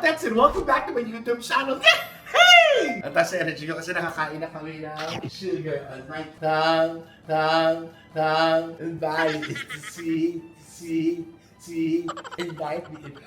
Tets and welcome back to my YouTube channel. Hey! Ang taas sa energy ko kasi nakakain na kami ng sugar on my tongue, and bite is to see, and bite me.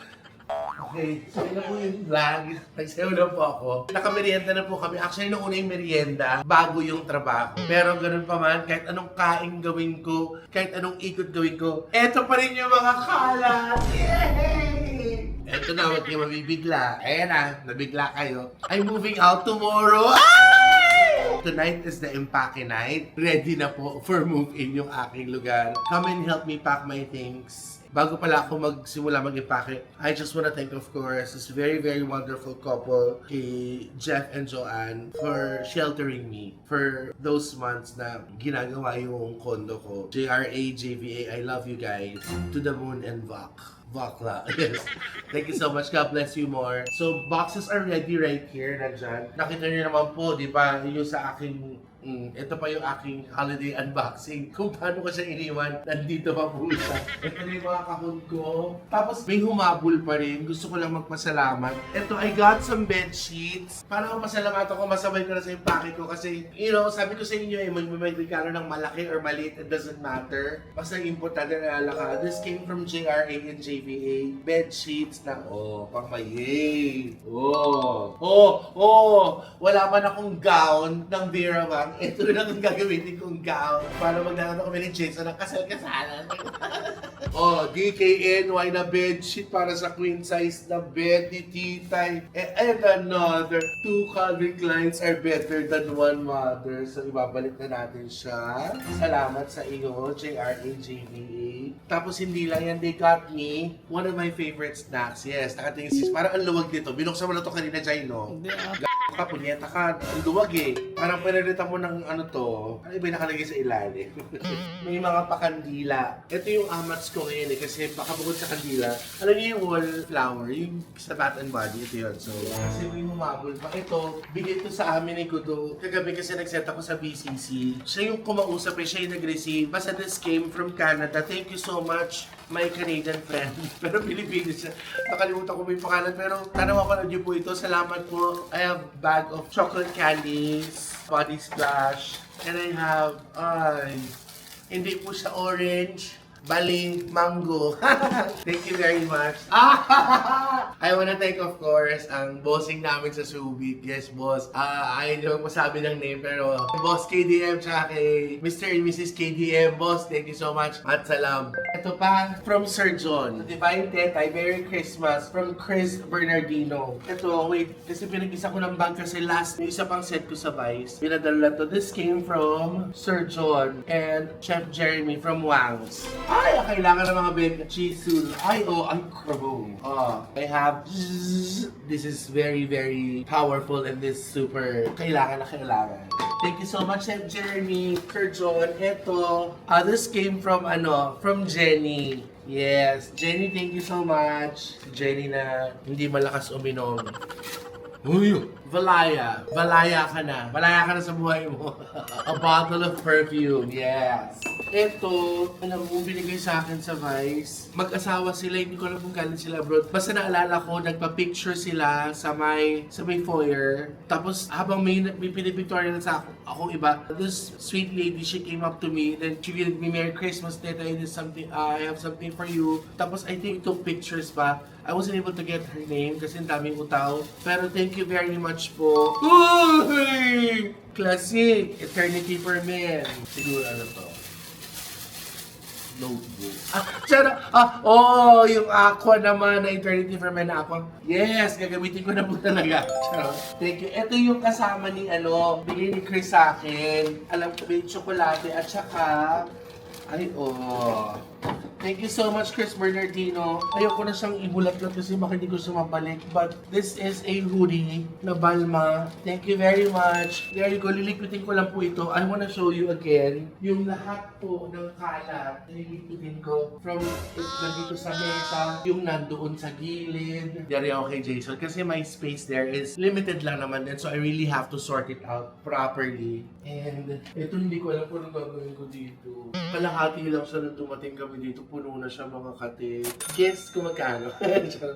Okay, so yun na po yung vlog. Nagsayaw na po ako. Nakamerienda na po kami. Actually, nung una yung merienda, bago yung trabaho. Pero ganun pa man, kahit anong kain gawin ko, kahit anong ikot gawin ko, eto pa rin yung mga kalat! Yay! Eto na, huwag kayo mabibigla. Ayan na, nabigla kayo. I'm moving out tomorrow. Ay! Tonight is the Empake night. Ready na po for move-in yung aking lugar. Come and help me pack my things. Bago pala ako magsimula mag-impake, I just wanna thank, of course, this very, very wonderful couple, kay Jeff and Joanne, for sheltering me for those months na ginagawa yung condo ko. JRA, JVA, I love you guys. To the moon and back. Bakla. Yes. Thank you so much. God bless you more. So, boxes are ready right here. Nandyan. Nakita niyo naman po, di ba, yung sa aking ito pa yung aking holiday unboxing. Kung paano ko siya iniwan, nandito pa po siya. Ito na yung mga kahon ko. Tapos may humabol pa rin. Gusto ko lang magpasalamat. Ito, I got some bed sheets. Para masalamat ako, masabay ko na sa impake ko. Kasi, you know, sabi ko sa inyo, may regalo ng malaki or maliit, it doesn't matter. Basta yung importante na alaka. This came from JRA and JVA. Bed sheets na, pang mayay. Wala man akong gown ng Vera Wang. Ito na lang ang gagamitin kong gown para maglalaro kami ni Jason ng kasal-kasalan. DKNY na bedsheet para sa queen size na bed ni Titay. And another, 2 Calvin Kleins are better than one mother. So, ibabalik na natin siya. Salamat sa iyo, JRA, JVA. Tapos, hindi lang yan, they got me one of my favorite snacks. Yes, nakatingin sis. Parang ang luwag dito. Binuksan mo na ito kanina, Jai, no? Hindi ka, punyeta ka. Ang luwag eh. Parang pinarita mo ng ano to. Ano ba yung nakalagay sa ilalim? May mga pakandila. Ito yung amats ko ngayon eh. Kasi baka bukod sa kandila. Alam niyo yung wallflower, yung sa Bath and Body. Ito yun. So, kasi may humabol pa. Ito, bigay ito sa amin ni Kudo. Kagabi kasi nag-set ako sa BCC. Siya yung kumausap eh. Siya yung nag-receive. Basta this came from Canada. Thank you so much, my Canadian friend. Pero Pilipino siya. Nakalimutan ko may pangalan. Pero tanaw ako na niyo po ito. Salamat po. I have bag of chocolate candies, body splash, and I have, hindi po siya orange, bali, mango. Thank you very much. I wanna thank, of course, ang bossing namin sa Subic. Yes, boss. I hindi ko masabi ng name, pero boss KDM tsaka kay Mr. and Mrs. KDM. Boss, thank you so much. At salam. Ito pa, from Sir John. Divine Tetay, Merry Christmas. From Chris Bernardino. Ito, wait, kasi pinag-isa ko ng bag kasi last, yung isa pang set ko sa Vice. Pinadala to. This came from Sir John and Chef Jeremy from Wangs. Ay, kailangan ng mga bed chisel. Ay, ang chrome. I have, this is very, very powerful and this super kailangan na kailangan. Thank you so much, Chef Jeremy, Sir John. Ito, this came from, from Jenny. Yes, Jenny, thank you so much. Si Jenny na hindi malakas uminom. Valaya. Valaya ka na. Valaya ka na sa buhay mo. A bottle of perfume. Yes. Ito, alam mo, binigay sa akin sa Vice. Mag-asawa sila, hindi ko alam kung galing sila abroad. Basta naalala ko, nagpa-picture sila sa may foyer. Tapos, habang may pinipictorial sa akong iba, this sweet lady, she came up to me. Then, she gave me, Merry Christmas, Teta, I have something for you. Tapos, I think, took pictures pa. I wasn't able to get her name kasi ang daming utaw. Pero thank you very much po. Uy! Classic! Eternity for Men. Siguro ano to? Notebook. Yung Aqua naman na Eternity for Men na Aqua. Yes, gagamitin ko na po talaga. Thank you. Ito yung kasama ni bigay ni Chris sa akin. Alam ko may tsokolate at saka thank you so much, Chris Bernardino. Ayoko na siyang ibulat-lat kasi baka hindi ko siya mabalik. But this is a hoodie na Balma. Thank you very much. There you go. Lilipitin ko lang po ito. I wanna show you again yung lahat po ng kalat. Lilipitin ko from nandito sa mesa, yung nandoon sa gilid. Dari ako kay Jason kasi my space there is limited lang naman din. So I really have to sort it out properly. And ito hindi ko alam kung anong gagawin ko dito. Kalahati lang siya nung dumating kami kami dito, puno na siya mga kate. Guess kung magkano.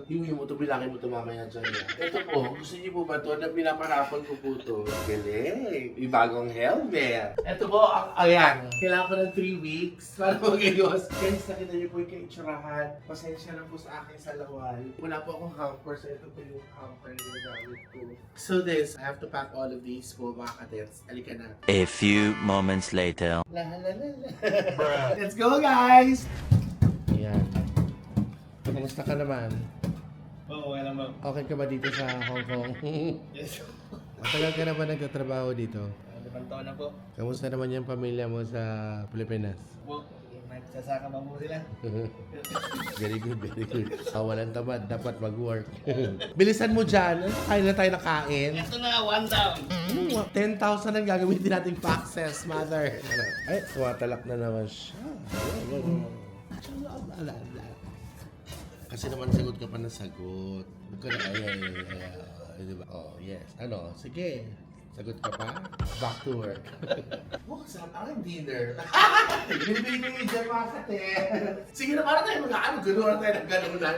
Yung mo to, bilangin mo to mamaya dyan. Ito po, gusto niyo po ba to na pinaparapan ko po to? Galing! May bagong helmet. Ito po, ayan. Kailangan ko ng 3 weeks para magayos. Guys, nakita niyo po yung kaitsurahan. Pasensya na po sa akin sa lawal. Wala po akong hamper, so ito po yung hamper na ginagamit ko. So this, I have to pack all of these po mga katets. Halika na. A few moments later. Let's go, guys! Ayan. Kamusta ka naman? Oo, okay lang, ma'am. Okay ka ba dito sa Hong Kong? Yes. Matagal ka na ba nagtatrabaho dito? 5 taon na po. Kamusta naman yung pamilya mo sa Pilipinas? Po, nagsasaka pa po sila. Very good, very good. Walang tamad, dapat mag-work. Bilisan mo dyan. Kain na tayo nakain. Ito na, 1 down. 10,000 ang gagamitin nating faxes, mother. Ay, tumatalak na naman siya. Kasi naman sagot ka pa na sagot. Huwag ka na, ay, diba? Oh, yes. Ano? Sige. Sagot ka pa? Back to work. Sarap ang dinner. Binibili ko yung dyan mga kate. Sige na, para tayo mag-ano. Ganoon tayo ng ganunan.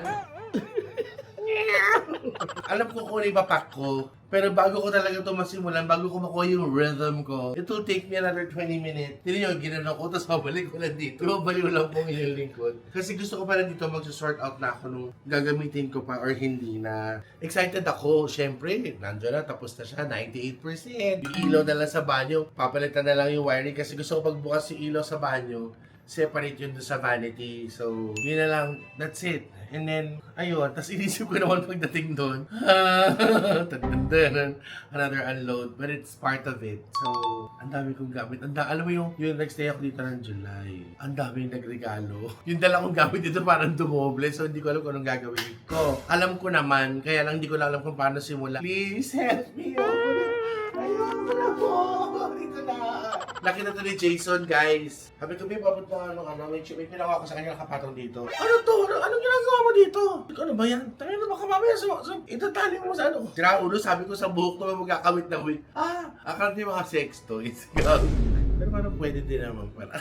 Alam ko kung ano ipapack ko. Pero bago ko talaga ito masimulan, bago ko makuha yung rhythm ko, it will take me another 20 minutes. Hindi nyo, ginano ko, tapos mabalik ko lang dito. Mabalik lang pong yung lingkod. Kasi gusto ko pa lang dito mag-sort out na ako nung gagamitin ko pa or hindi na. Excited ako, syempre. Nandiyan na, tapos na siya, 98%. Yung ilaw na lang sa banyo, papalitan na lang yung wiring kasi gusto ko pagbukas yung ilaw sa banyo, separate yun doon sa vanity. So, yun na lang. That's it. And then, ayun. Tapos inisip ko naman pagdating doon. Another unload. But it's part of it. So, ang dami kong gamit. Alam mo yung nag-stay ako dito ng July. Ang dami yung nagregalo. Yung dala kong gamit dito parang dumoble. So, hindi ko alam kung anong gagawin ko. Alam ko naman. Kaya lang hindi ko lang alam kung paano simula. Please help me. Ayun na po. Ito na. Nakita to ni Jason, guys. Sabi ko, may papunta may pinawa ko sa kanya nakapatong dito. Ano to? Anong ginagawa mo dito? Ano ba yan? Tangin na baka mamaya itatali mo sa ano. Ulo, sabi ko sa buhok to magkakamit na wig. Akala niyo mga sex toys. Pero parang pwede din naman pala.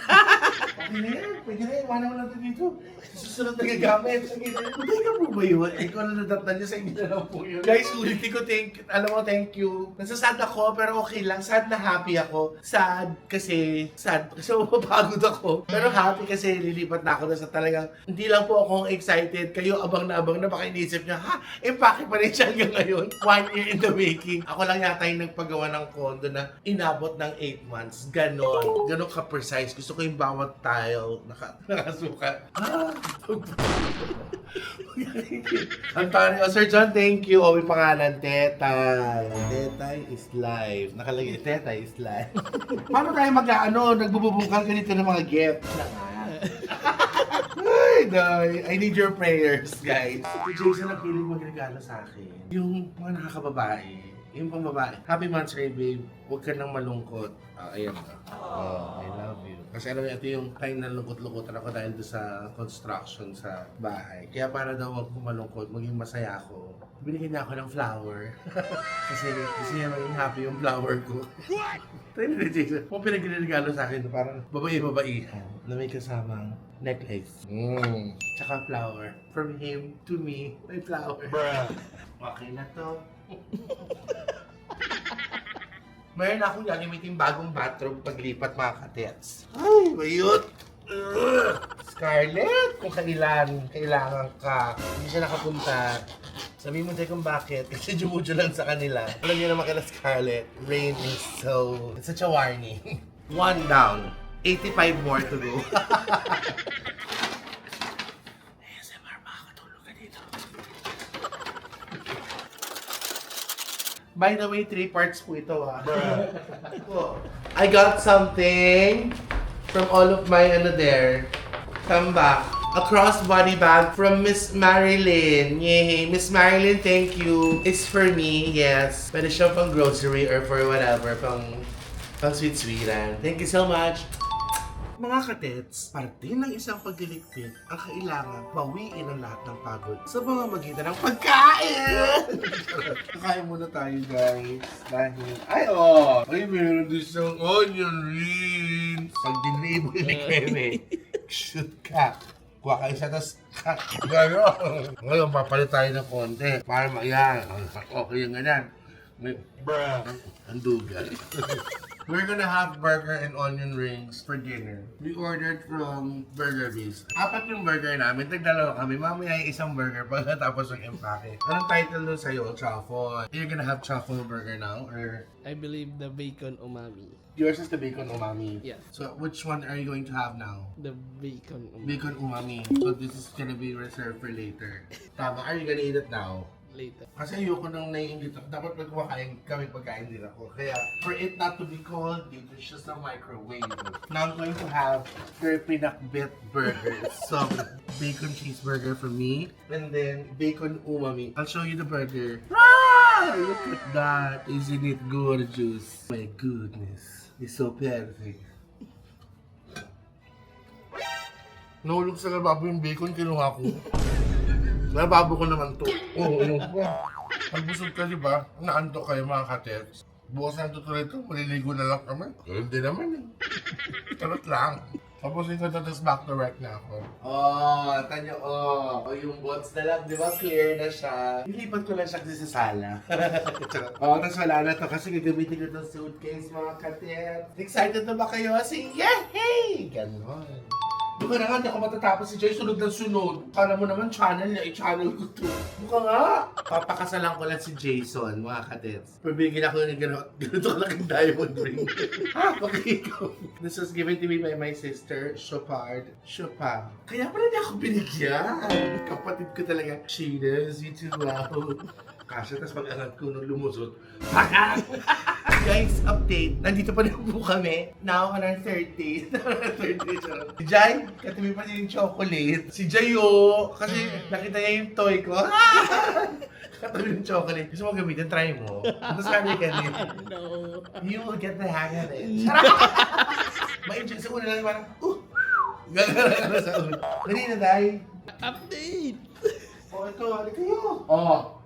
Okay na yan. Pwede na yan. Iwanan mo natin dito. Susunod na gagamit. Hindi ka po ba yun? Ikaw na nadatnan niyo sa inyo na lang po yun. Guys, ulitin ko thank you. Alam mo, thank you. Nasasad ako, pero okay lang. Sad na happy ako. Sad kasi mapapagod ako. Pero happy kasi lilipat na ako na sa talagang hindi lang po akong excited. Kayo abang na baka inisip niya, impake pa rin siya hanggang ngayon. 1 year in the making. Ako lang yata yung nagpagawa ng condo na inabot ng 8 months. Ganon ka-precise. Gusto ko yung bawat tile nakasukat. Antonio, Sir John, thank you. May pangalan, Tetay. Tetay is live. Nakalagay, Tetay is live. Paano tayo nagbubungkal ka dito ng mga gifts? I need your prayers, guys. Si Jason ang piling magregalo sa akin. Yung mga nakakababae. Yung pang babae. Happy Monthsary, babe. Huwag ka nang malungkot. Ayan na. I love you. Kasi alam niyo, ito yung time na lungkot-lungkotan ako dahil doon sa construction sa bahay. Kaya para daw huwag ko malungkot, maging masaya ako. Binigyan niya ako ng flower. Kasi niya maging happy yung flower ko. Tayo na Jason. Kung pinagregalo sa akin, parang babae-babaihan na may kasamang necklace. Tsaka flower. From him to me, may flower. Okay na to. Mayroon akong gagamitin bagong bathrobe paglipat mga katets. Ay, mayut! Scarlett, kung kailangan ka, hindi siya nakapunta. Sabihin mo tayo kung bakit, kasi jumujo lang sa kanila. Alam niyo naman kila Scarlett, rain is it's such a warning. 1 down, 85 more to go. ASMR, makakatulog ka dito. By the way, 3 parts po ito I got something from all of my comeback. A crossbody bag from Miss Marilyn. Yay! Miss Marilyn, thank you. It's for me, yes. Pwede siya pang grocery or for whatever, pang sweet-sweetan. Thank you so much. Mga katets, parte ng isang pagliligpit ang kailangan bawiin ang lahat ng pagod sa mga magitan ng pagkain! Kakain muna tayo, guys. Dahil, ay, meron din siyang onion rings. Pag dinibig ni Keme, shoot ka. Kuha ka isa, tapos gano'n. Ngayon, papalit tayo ng konti. Para yan. Okay yung ganyan. May, ang dugal. We're gonna have burger and onion rings for dinner. We ordered from Burger Beast. 4 yung burger namin. Tagdalawa kami. Mamaya yung isang burger pagkatapos ng empake. Anong title nun sa'yo? Truffle. You're gonna have truffle burger now? Or I believe the bacon umami. yours is the bacon umami? Yes. So which one are you going to have now? The bacon umami. Bacon umami. So this is gonna be reserved for later. Tama. Are you gonna eat it now? Later. Kasi ayoko nang naiingit ako. Dapat pag kumakain kami pagkain din ako. Kaya, for it not to be cold, dito siya sa microwave. Now I'm going to have their pinakbet burger. So, bacon cheeseburger for me. And then, bacon umami. I'll show you the burger. Ah! Look at that. Isn't it gorgeous? My goodness. It's so perfect. Nahulog sa lababo yung bacon, kinuha ko. Nababo ko naman to. Oo, yun. Pagbusog ka, di ba? Naantok kayo mga katets. Bukas na tutuloy ito, maliligo na lang kami. Hindi naman eh. Tarot lang. Tapusin ko na, tapos back to work na ako. Tanyo, yung bots na lang, di ba? Clear na siya. Nilipat ko lang siya kasi sa sala. Tapos wala na to kasi gagamitin ko itong suitcase, mga katets. Excited na ba kayo? Say, yay! Ganon. Buka na nga, hindi ako matatapos si Joy, sunod ng sunod. Kala mo naman channel niya, i-channel ko to. Buka nga! Papakasalan ko lang si Jason, mga katets. Pabigyan ako ng ganito kalaking diamond ring. Okay, go. This was given to me by my sister, Chopard. Chopard. Kaya pala niya ako binigyan. Kapatid ko talaga. She does, you too, wow. Kasya, tapos pag-angat ko nung lumusot. Guys, update. Nandito pa rin po kami. Now on our third date. Si Jai, katabi pa niya yung chocolate. Si Jayo, kasi nakita niya yung toy ko. Katabi yung chocolate. Gusto mo gamitin, try mo. Tapos kami ka din. No. You will get the hang of it. Ma-enjoy sa una lang parang, gagana sa una. Dali na, Dai. Update! Ito, halika kayo.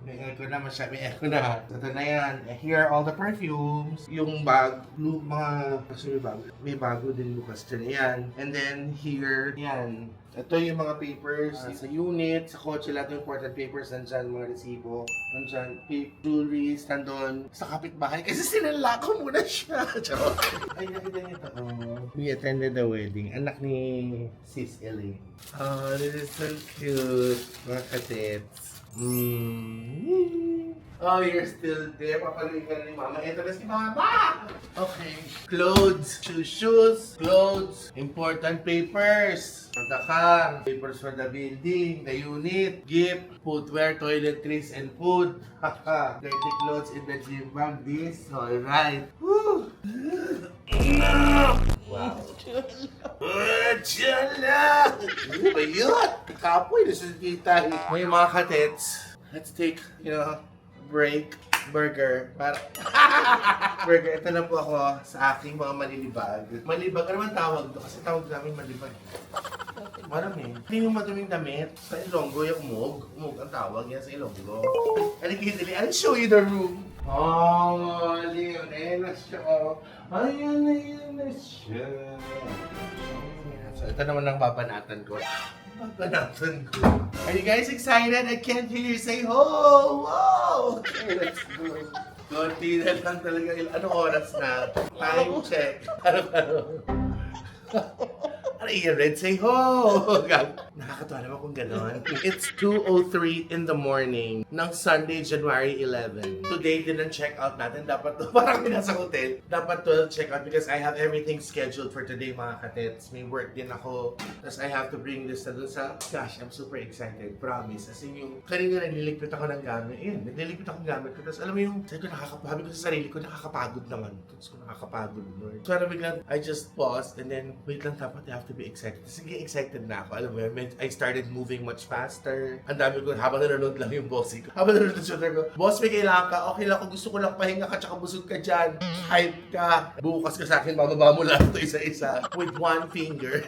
May aircon naman siya, may aircon na. Ito na yan. Here are all the perfumes. Yung bag, kasi may bago din Lucas dyan. Yan. And then here, yan. Ito yung mga papers sa unit, sa kotse, lahat ng important papers nandyan, mga resibo. Nandyan, jewelries, nandun. Sa kapitbahay, kasi sinala ko muna siya. Charot. Ay, nakita niyo ito. We attended the wedding. Anak ni Sis Elaine. This is so cute. Mga katets. Oh, you're still there. Papaluin ka na ni Mama. Ito na si Mama! Okay. Clothes. Shoes. Clothes. Important papers. For the car. Papers for the building. The unit. Gift. Footwear, toiletries, and food. Haha. Dirty clothes in the gym bag. This. Alright. Woo! Wow. Chala! Ano ba yun? Kapoy, nasa tita. May mga katets. Let's take, break. Burger. Burger. Ito na po ako sa aking mga malilibag. Malibag, ano man tawag to? Kasi tawag namin malibag. Marami. Hindi yung madaming damit. Sa Ilonggo yung umog. Umog ang tawag yan sa Ilonggo. I'll show you the room. Ayun na siya. Ayun na siya. So, ito naman ang babanatan ko. Babanatan ko. Are you guys excited? I can't hear you say, ho! Whoa! Okay, let's go. Konti na lang talaga. Anong oras na? Time check. Ano? Ano yung red? Say, ho! Nakakatawa naman kung gano'n. It's 2:03 in the morning ng Sunday, January 11. Today, din ang check-out natin. Dapat, parang nasa hotel, dapat 12 check-out because I have everything scheduled for today, mga katets. May work din ako. Tapos I have to bring this na dun sa... Gosh, I'm super excited. Promise. As in yung... Kanina nagliligpit ako ng gamit. Ayun, nagliligpit ako ng gamit ko. Tapos alam mo yung... Sabi ko, sabi ko sa sarili ko, nakakapagod naman. Tapos ko nakakapagod, Lord. So, biglang, I just paused and then, wait lang, dapat I have to be excited. Sige, excited na ako. Alam mo yun, I started moving much faster. Ang dami ko, habang nanonood lang yung bossing ko. Habang nanonood yung shooter ko, boss, may kailangan ka. Okay lang kung gusto ko lang pahinga ka, tsaka busog ka dyan. Hype ka. Bukas ka sa akin, bababa mo lang ito isa-isa. With one finger.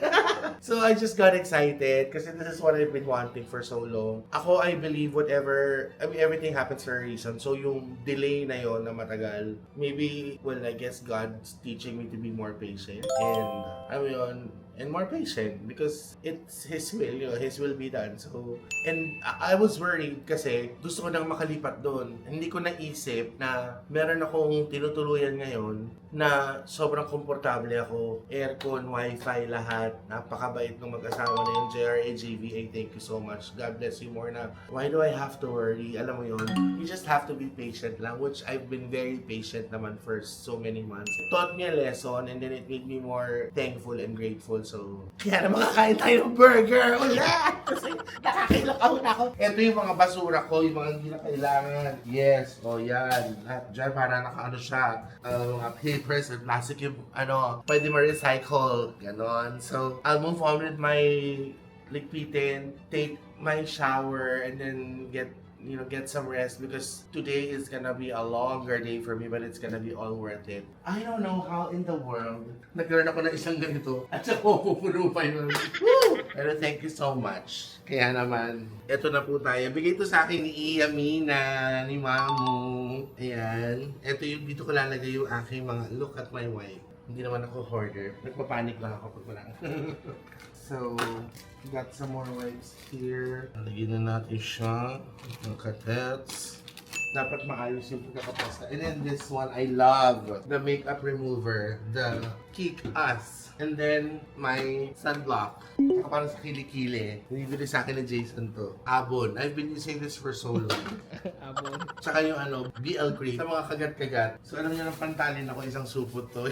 So, I just got excited kasi this is what I've been wanting for so long. Ako, I believe everything happens for a reason. So, yung delay na yon na matagal, maybe, I guess God's teaching me to be more patient. And, alam mo yun, and more patient because it's His will, His will be done. So, and I was worried kasi gusto ko nang makalipat doon. Hindi ko naisip na meron akong tinutuluyan ngayon na sobrang komportable ako. Aircon, wifi, lahat. Napakabait ng mag-asawa na yung JRA, GVA. Thank you so much. God bless you more na. Why do I have to worry? Alam mo yun, you just have to be patient lang, which I've been very patient naman for so many months. It taught me a lesson and then it made me more thankful and grateful. So, kaya na makakain tayo ng burger ulit! Kasi nakakailangaw na ako. Ito yung mga basura ko, yung mga hindi na kailangan. Yes, yan. Lahat dyan, para nakaano siya. Mga papers and plastic yung pwede ma-recycle. Ganon. So, I'll move on with my ligpitin, take my shower, and then get some rest because today is gonna be a longer day for me, but it's gonna be all worth it. I don't know how in the world nagkaroon ako ng isang ganito at saka pupuno pa yun. Woo! Pero thank you so much. Kaya naman, eto na po tayo. Bigay ito sa akin ni Iyamina, ni Mamu. Ayan. Eto yung dito ko lalagay yung aking mga look at my wife. Hindi naman ako hoarder. Nagpapanik lang ako pag wala. So, got some more wipes here. Lagyan na natin siya. Mga katets. Dapat maayos yung pagkakapasta. And then this one, I love the makeup remover. The Kick Us. And then, my sunblock. Saka parang sa kilikili. Binibili sa akin ni Jason to. Abon. I've been using this for so long. Abon. Tsaka yung BL cream. Sa mga kagat-kagat. So alam niyo ng pantalin ako, isang supot to.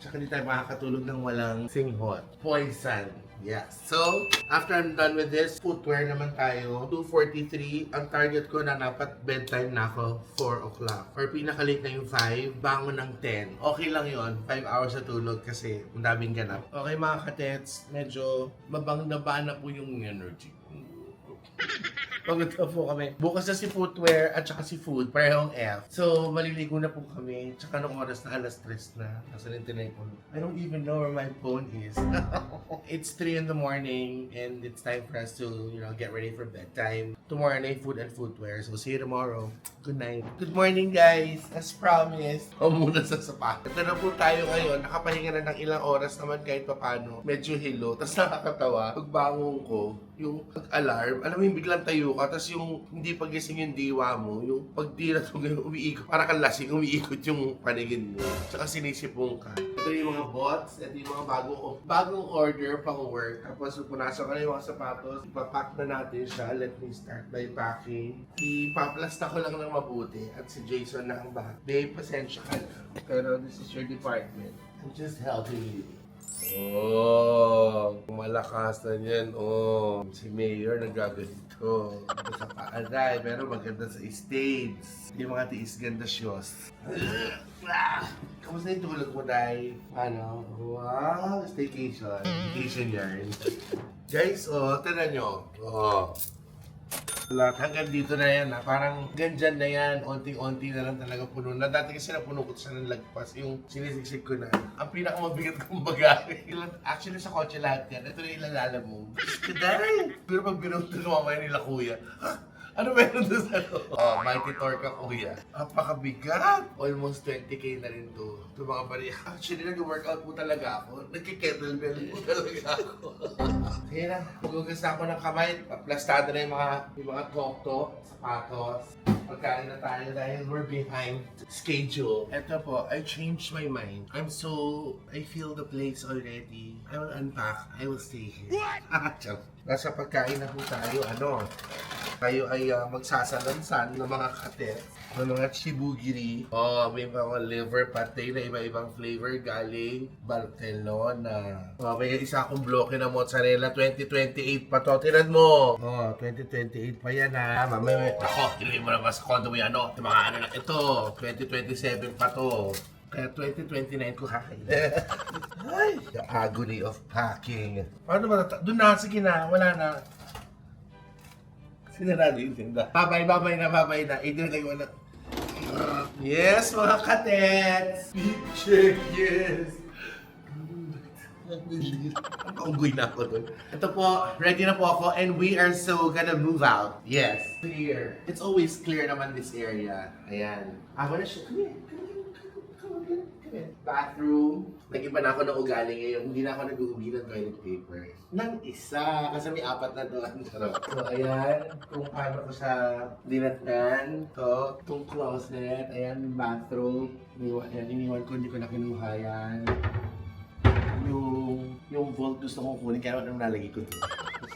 Tsaka di tayo makakatulog ng walang singhot. Poison. Yes. So, after I'm done with this, footwear naman tayo. 2:43. Ang target ko na dapat bedtime na ako, 4 o'clock. Or pinaka-late na yung 5, bangon ng 10. Okay lang yon 5 hours na tulog kasi ang daming ganap. Okay mga katets, medyo mabang-naba na po yung energy. Pagod na po kami. Bukas na si footwear at saka si food, parehong F. So, maliligo na po kami. Tsaka nung oras na alas 3 na. Nasa rin tinipon. I don't even know where my phone is. It's 3 in the morning and it's time for us to, get ready for bedtime. Tomorrow na yung food and footwear. So, see you tomorrow. Good night. Good morning, guys. As promised. O muna sa sapatos. Ito na po tayo ngayon. Nakapahinga na ng ilang oras naman kahit papano. Medyo hilo. Tapos nakakatawa. Pagbangon ko, yung pag-alarm, alam mo yung biglang tayo ka, tapos yung hindi pagising yung diwa mo, yung pagdira to ngayon, umiikot, para kang lasing, umiikot yung paningin mo. Tsaka sinisipong ka. Ito yung mga bots, ito yung mga bagong order pang work. Tapos punasan ko na yung mga sapatos, ipapack na natin siya. Let me start by packing. Ipaplasta ko lang ng mabuti at si Jason na ang back. Babe, pasensya ka na. Pero this is your department. I'm just helping you. Oh, malakas na yan. Oh, si Mayor nagaganito. Sa paaray, pero maganda sa stage. Yung mga tiis ganda shows. Kamusta yung tulog mo, Day? Wow, staycation. Staycation yarn. Guys, tinan nyo. Lahat hanggang dito na yan parang gandyan na yan, onting-onti na lang talaga puno na. Dati kasi napuno ko siya ng lagpas, yung sinisiksik ko na. Ang pinakamabigat kong bagay. Actually sa kotse lahat yan, ito na ilalala mo. Today! Pero pag binunod na mamaya nila kuya, ano meron doon sa Mighty Thor ka kuya. Apakabigat! Almost 20k na rin to. Ito mga bari. Actually, nag-workout po talaga ako. Nagki-kettlebell po talaga ako. Kaya na, magugas na ako ng kamay. Plastado na yung mga tok-tok, sapatos. Pagkain na tayo dahil we're behind schedule. Eto po, I changed my mind. I feel the place already. I will unpack. I will stay here. What? Nasa pagkain na po tayo, kayo ay magsasalansan ng mga katet, ng mga chibugiri. May mga liver pate na iba-ibang flavor galing Barcelona. May isa akong bloke na mozzarella, 2028 pa to. Tinan mo! 2028 pa yan ha. Mamaya, hindi mo naman sa condo mo yan, mga na ito. 2027 pa to. Kaya 2029 ko kakain. Ay, the agony of packing. Paano ba? Doon na, sige na, wala na. Sinarado yung tinda. Babay na. Idinagay mo na. Yes, mga katets! Check, yes! Ang unggoy na ako doon. Ito po, ready na po ako and we are so gonna move out. Yes. Clear. It's always clear naman this area. Ayan. Wala siya. Come here. Bathroom. Nag-iba na ako ng ugali ngayon. Hindi na ako nag-uuwi ng toilet paper. Nang isa. Kasi may 4 na doon. So, ayan. Kung paano ko siya dinatnan. To. Itong closet. Ayan, bathroom. Ayan, iniwan ko. Hindi ko na kinuha yan. Yung vault gusto kong kunin. Kaya anong nalagay ko doon.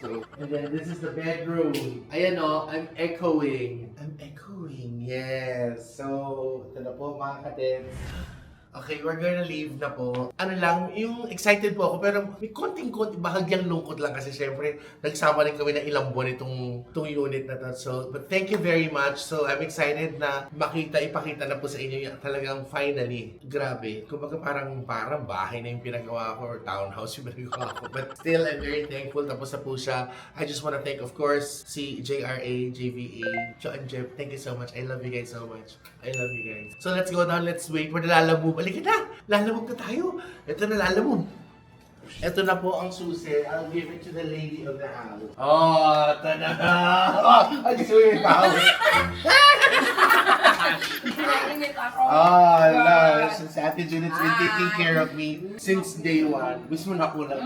So, and then this is the bedroom. Ayan o, I'm echoing. I'm echoing, yes. So, ito na po mga katins. Okay, we're gonna leave na po. Ano lang, yung excited po ako pero may konting-konti, bahagyang lungkot lang kasi syempre nagsama rin kami ng ilang buwan itong unit na to. So, but thank you very much. So, I'm excited na ipakita na po sa inyo yung talagang finally. Grabe. Kumbaga parang bahay na yung pinagawa ko or townhouse yung pinagawa ko. But still, I'm very thankful. Tapos na po siya. I just wanna thank, of course, si JRA, JVA, Jo and Jeff. Thank you so much. I love you guys so much. I love you guys. So, let's go down. Let's wait for the lalamove. Halika na! Lalamog na tayo! Ito na lalamog. Ito na po ang susi. I'll give it to the lady of the house. Oh, ito na! Oh, ay, gusto mo yung tao. Pinainit ako. Oh, no. Si Ate Junit's been taking care of me since day one. Gusto mo na ako lang.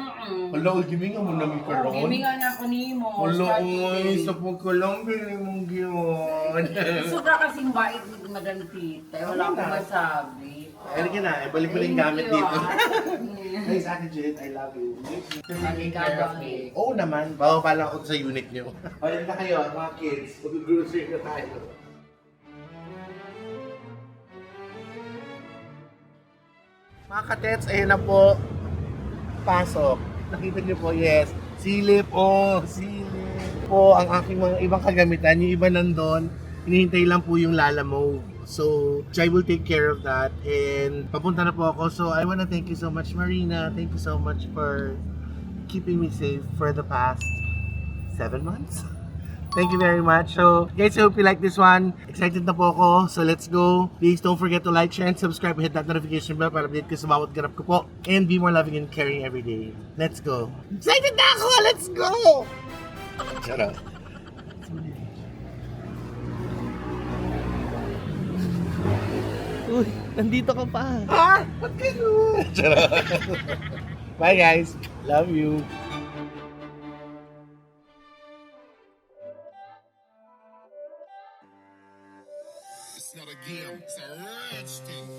Hello, giming mo namin karoon. Gimingan na ako ni mo. Hello, oy, sa pagkulong, biling mong giyon. Sobra kasing bait ni Madam Tita. Wala akong masabi. Ano ka na, ibalik mo na yung gamit dito. Hey, sa Ate Judith, I love you. Taking care of me. Oo naman, bawa pa lang ako sa unit niyo. O, yun na kayo, mga kids. Mag-grocery na tayo. Mga katets, ayun na po. Pasok. Nakita niyo po, yes. Silip, silip. Po, ang aking mga ibang kagamitan, yung iba nandun, hinihintay lang po yung Lalamove. So, Jai will take care of that. And papunta na po ako. So, I wanna thank you so much, Marina. Thank you so much for keeping me safe for the past 7 months. Thank you very much. So, guys, I hope you like this one. Excited na po ako. So, let's go. Please don't forget to like, share, and subscribe. Hit that notification bell para update ko sa bawat ganap ko po. And be more loving and caring every day. Let's go. Excited na ako! Let's go! Shut up. Uy, nandito ka pa. Ah! Ba't kayo? Bye guys. Love you. It's not a game, it's a rich thing.